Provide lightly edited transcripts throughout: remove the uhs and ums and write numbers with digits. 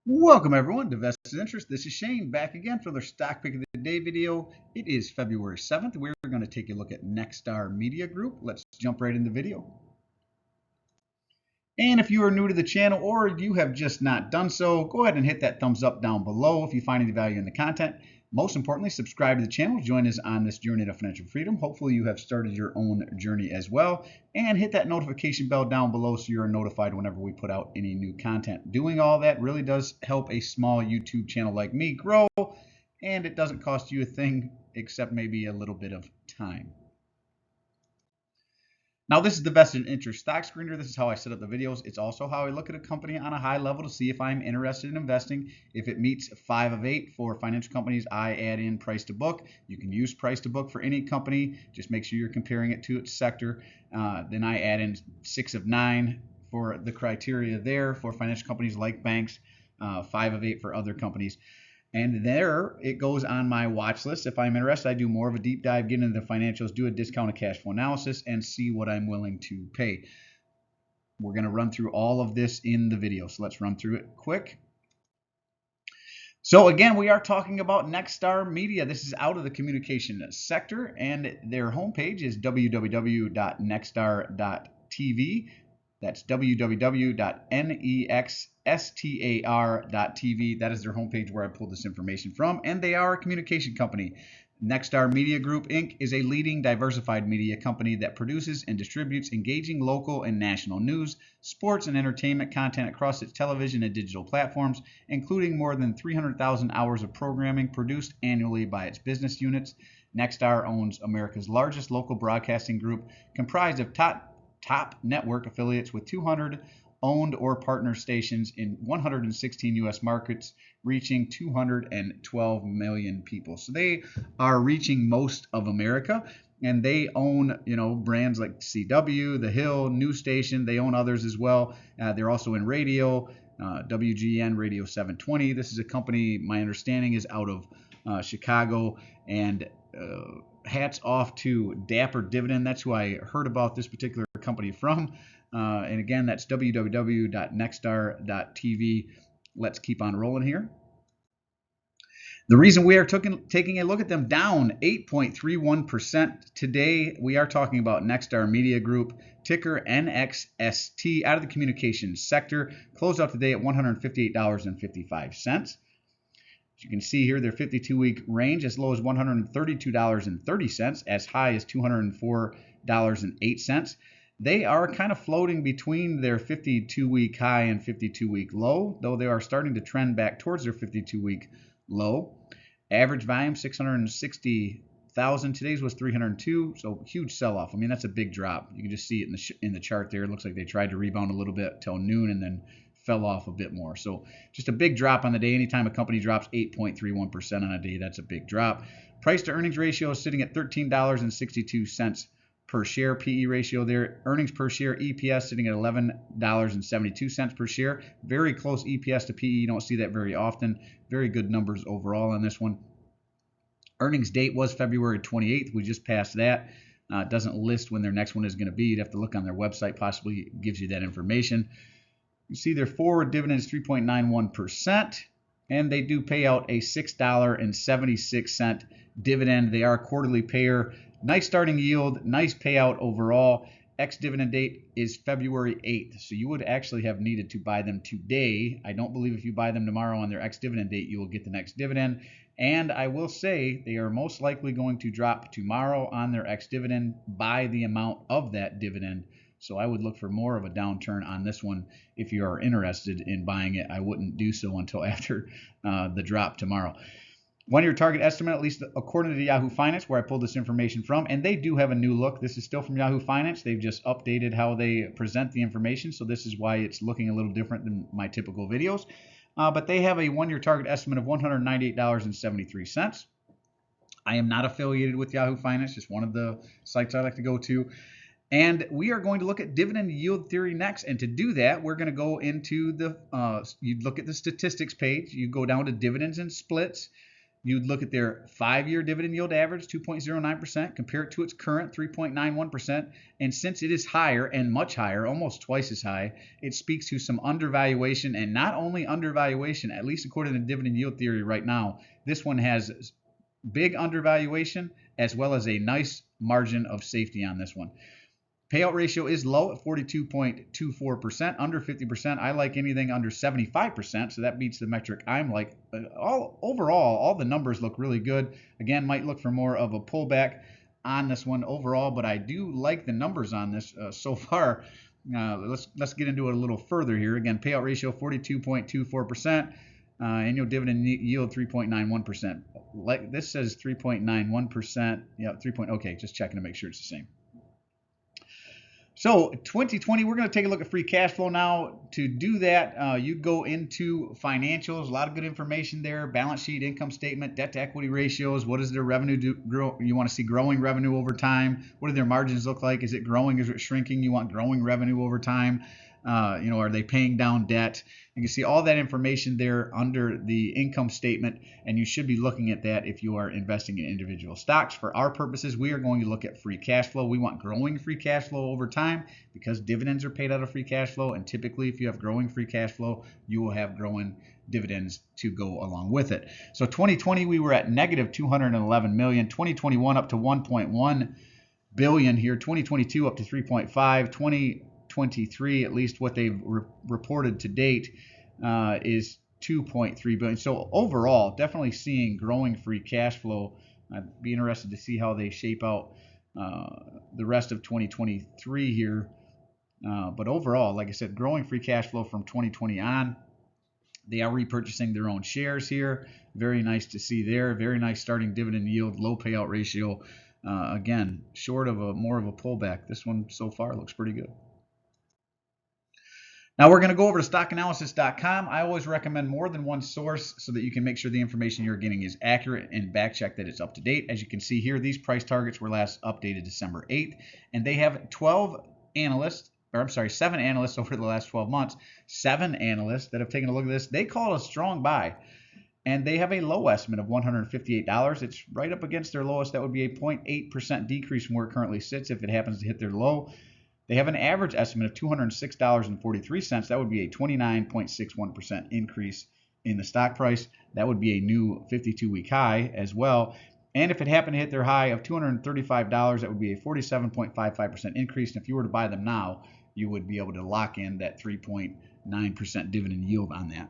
Welcome everyone to Vested Interest. This is Shane back again for the Stock Pick of the Day video. It is February 7th. We're going to take a look at Nexstar Media Group. Let's jump right in the video. And if you are new to the channel or you have just not done so, go ahead and hit that thumbs up down below if you find any value in the content. Most importantly, subscribe to the channel. Join us on this journey to financial freedom. Hopefully you have started your own journey as well. And hit that notification bell down below so you're notified whenever we put out any new content. Doing all that really does help a small YouTube channel like me grow, and it doesn't cost you a thing except maybe a little bit of time. Now, this is the Vested Interest Stock Screener. This is how I set up the videos. It's also how I look at a company on a high level to see if I'm interested in investing. If it meets 5 of 8 for financial companies, I add in price to book. You can use price to book for any company. Just make sure you're comparing it to its sector. Then I add in 6 of 9 for the criteria there for financial companies like banks, 5 of 8 for other companies. And there it goes on my watch list. If I'm interested, I do more of a deep dive, get into the financials, do a discounted cash flow analysis, and see what I'm willing to pay. We're going to run through all of this in the video. So let's run through it quick. So again, we are talking about Nexstar Media. This is out of the communication sector, and their homepage is www.nexstar.tv. That's www.NXSTAR.tv. That is their homepage where I pulled this information from, and they are a communication company. Nexstar Media Group, Inc. is a leading diversified media company that produces and distributes engaging local and national news, sports, and entertainment content across its television and digital platforms, including more than 300,000 hours of programming produced annually by its business units. Nexstar owns America's largest local broadcasting group, comprised of top network affiliates with 200 owned or partner stations in 116 U.S. markets, reaching 212 million people. So they are reaching most of America, and they own, brands like CW, The Hill, News Station. They own others as well. They're also in radio, WGN Radio 720. This is a company, my understanding, is out of Chicago, and hats off to Dapper Dividend. That's who I heard about this particular company from. And again, that's www.nexstar.tv. Let's keep on rolling here. The reason we are taking a look at them, down 8.31% today. We are talking about Nexstar Media Group, ticker NXST, out of the communications sector. Closed out today at $158.55. As you can see here, their 52-week range as low as $132.30, as high as $204.08. They are kind of floating between their 52-week high and 52-week low, though they are starting to trend back towards their 52-week low. Average volume 660,000. Today's was 302, so huge sell-off. I mean, that's a big drop. You can just see it in the chart there. It looks like they tried to rebound a little bit till noon and then fell off a bit more. So just a big drop on the day. Anytime a company drops 8.31% on a day, that's a big drop. Price to earnings ratio is sitting at $13.62 per share. PE ratio there. Earnings per share, EPS, sitting at $11.72 per share. Very close EPS to PE. You don't see that very often. Very good numbers overall on this one. Earnings date was February 28th. We just passed that. It doesn't list when their next one is going to be. You'd have to look on their website. Possibly gives you that information. You see their forward dividend is 3.91%, and they do pay out a $6.76 dividend. They are a quarterly payer. Nice starting yield, nice payout overall. Ex-dividend date is February 8th, so you would actually have needed to buy them today. I don't believe if you buy them tomorrow on their ex-dividend date, you will get the next dividend. And I will say they are most likely going to drop tomorrow on their ex-dividend by the amount of that dividend. So I would look for more of a downturn on this one if you are interested in buying it. I wouldn't do so until after the drop tomorrow. 1-year target estimate, at least according to Yahoo Finance, where I pulled this information from, and they do have a new look. This is still from Yahoo Finance. They've just updated how they present the information, so this is why it's looking a little different than my typical videos. But they have a 1-year target estimate of $198.73. I am not affiliated with Yahoo Finance, just one of the sites I like to go to. And we are going to look at dividend yield theory next. And to do that, we're going to go into the, you look at the statistics page, you go down to dividends and splits. You'd look at their 5-year dividend yield average, 2.09%, compare it to its current 3.91%. And since it is higher and much higher, almost twice as high, it speaks to some undervaluation. And not only undervaluation, at least according to dividend yield theory right now, this one has big undervaluation as well as a nice margin of safety on this one. Payout ratio is low at 42.24%, under 50%. I like anything under 75%, so that beats the metric I'm like. Overall, all the numbers look really good. Again, might look for more of a pullback on this one overall, but I do like the numbers on this so far. Let's get into it a little further here. Again, payout ratio 42.24%. Annual dividend yield 3.91%. Like this says 3.91%. Yeah, 3. Okay, just checking to make sure it's the same. So 2020, we're going to take a look at free cash flow now. To do that, you go into financials, a lot of good information there, balance sheet, income statement, debt to equity ratios. What does their revenue grow? You want to see growing revenue over time. What do their margins look like? Is it growing? Is it shrinking? You want growing revenue over time. Are they paying down debt? You can see all that information there under the income statement, and you should be looking at that if you are investing in individual stocks. For our purposes, we are going to look at free cash flow. We want growing free cash flow over time because dividends are paid out of free cash flow, and typically if you have growing free cash flow, you will have growing dividends to go along with it. So 2020, we were at negative 211 million, 2021 up to 1.1 billion here, 2022 up to 3.5, 2023, at least what they've reported to date, is 2.3 billion. So overall, definitely seeing growing free cash flow. I'd be interested to see how they shape out the rest of 2023 here. But overall, like I said, growing free cash flow from 2020 on. They are repurchasing their own shares here. Very nice to see there. Very nice starting dividend yield, low payout ratio. Again, short of more of a pullback. This one so far looks pretty good. Now we're going to go over to stockanalysis.com. I always recommend more than one source so that you can make sure the information you're getting is accurate and back check that it's up to date. As you can see here, these price targets were last updated December 8th, and they have 7 analysts over the last 12 months, 7 analysts that have taken a look at this. They call it a strong buy, and they have a low estimate of $158. It's right up against their lowest. That would be a 0.8% decrease from where it currently sits if it happens to hit their low. They have an average estimate of $206.43. That would be a 29.61% increase in the stock price. That would be a new 52-week high as well. And if it happened to hit their high of $235, that would be a 47.55% increase. And if you were to buy them now, you would be able to lock in that 3.9% dividend yield on that.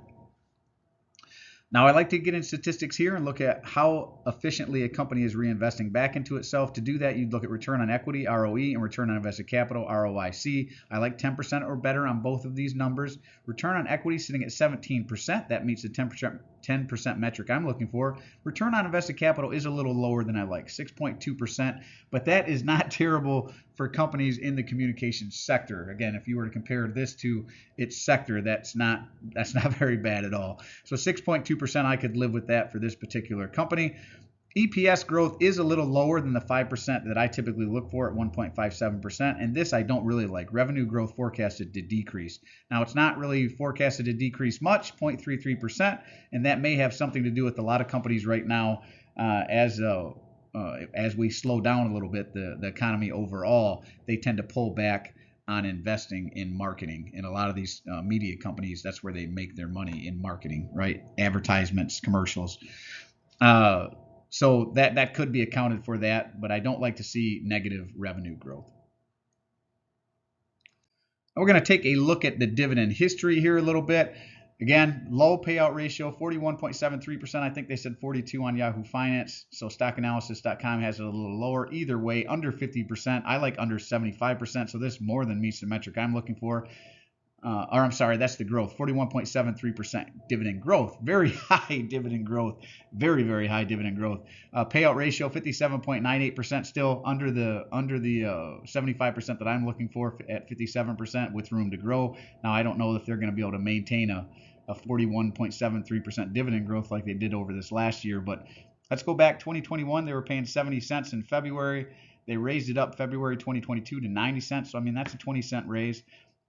Now, I like to get in statistics here and look at how efficiently a company is reinvesting back into itself. To do that, you'd look at return on equity, ROE, and return on invested capital, ROIC. I like 10% or better on both of these numbers. Return on equity sitting at 17%. That meets the 10% metric I'm looking for. Return on invested capital is a little lower than I like, 6.2%, but that is not terrible for companies in the communications sector. Again, if you were to compare this to its sector, that's not very bad at all. So 6.2%, I could live with that for this particular company. EPS growth is a little lower than the 5% that I typically look for at 1.57%, and this I don't really like. Revenue growth forecasted to decrease. Now, it's not really forecasted to decrease much, 0.33%, and that may have something to do with a lot of companies right now as we slow down a little bit, the economy overall, they tend to pull back on investing in marketing. And a lot of these media companies, that's where they make their money, in marketing, right? Advertisements, commercials. So that could be accounted for that, but I don't like to see negative revenue growth. We're going to take a look at the dividend history here a little bit. Again, low payout ratio, 41.73%. I think they said 42 on Yahoo Finance. So stockanalysis.com has it a little lower. Either way, under 50%. I like under 75%. So this more than meets the metric I'm looking for. That's the growth, 41.73% dividend growth. Very high dividend growth. Very, very high dividend growth. Payout ratio, 57.98%, still under the 75% that I'm looking for at 57% with room to grow. Now, I don't know if they're going to be able to maintain a 41.73% dividend growth like they did over this last year, but let's go back 2021. They were paying 70 cents in February. They raised it up February 2022 to 90 cents. So, I mean, that's a 20-cent raise.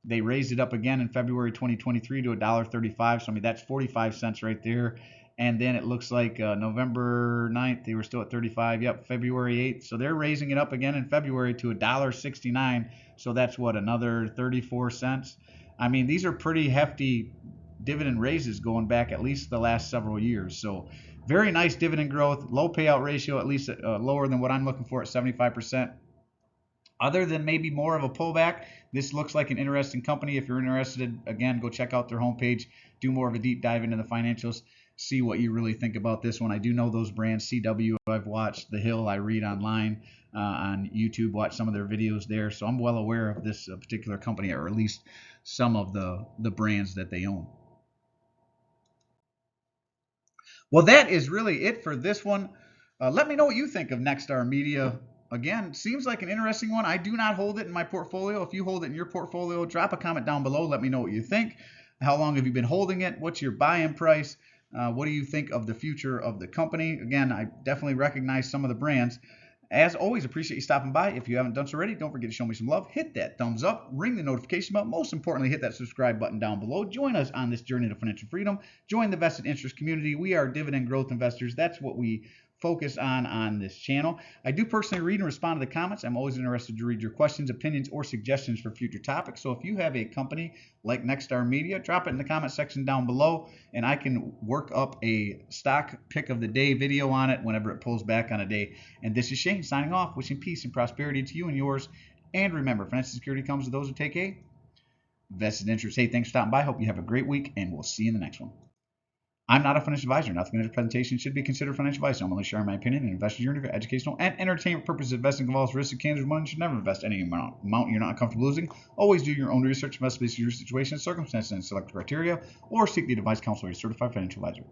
They raised it up again in February 2023 to $1.35. So, I mean, that's 45 cents right there. And then it looks like November 9th, they were still at 35. Yep, February 8th. So they're raising it up again in February to $1.69. So that's what, another 34 cents? I mean, these are pretty hefty dividend raises going back at least the last several years. So very nice dividend growth, low payout ratio, at least lower than what I'm looking for at 75%. Other than maybe more of a pullback, this looks like an interesting company. If you're interested, again, go check out their homepage, do more of a deep dive into the financials, see what you really think about this one. I do know those brands. CW, I've watched. The Hill, I read online on YouTube, watch some of their videos there. So I'm well aware of this particular company, or at least some of the brands that they own. Well, that is really it for this one. Let me know what you think of Nexstar Media. Again, seems like an interesting one. I do not hold it in my portfolio. If you hold it in your portfolio, drop a comment down below. Let me know what you think. How long have you been holding it? What's your buy-in price? What do you think of the future of the company? Again, I definitely recognize some of the brands. As always, appreciate you stopping by. If you haven't done so already, don't forget to show me some love. Hit that thumbs up, ring the notification bell. Most importantly, hit that subscribe button down below. Join us on this journey to financial freedom. Join the vested interest community. We are dividend growth investors. That's what we focus on this channel. I do personally read and respond to the comments. I'm always interested to read your questions, opinions, or suggestions for future topics. So if you have a company like Nexstar Media, drop it in the comment section down below, and I can work up a stock pick of the day video on it whenever it pulls back on a day. And this is Shane signing off, wishing peace and prosperity to you and yours. And remember, financial security comes to those who take a vested interest. Hey, thanks for stopping by. Hope you have a great week, and we'll see you in the next one. I'm not a financial advisor. Nothing in this presentation should be considered financial advice. I'm only sharing my opinion and investor journey for educational and entertainment purposes. Investing involves risk and candid money. You should never invest any amount you're not comfortable losing. Always do your own research, invest based on your situation, circumstances, and select criteria, or seek the advice counsel of a certified financial advisor.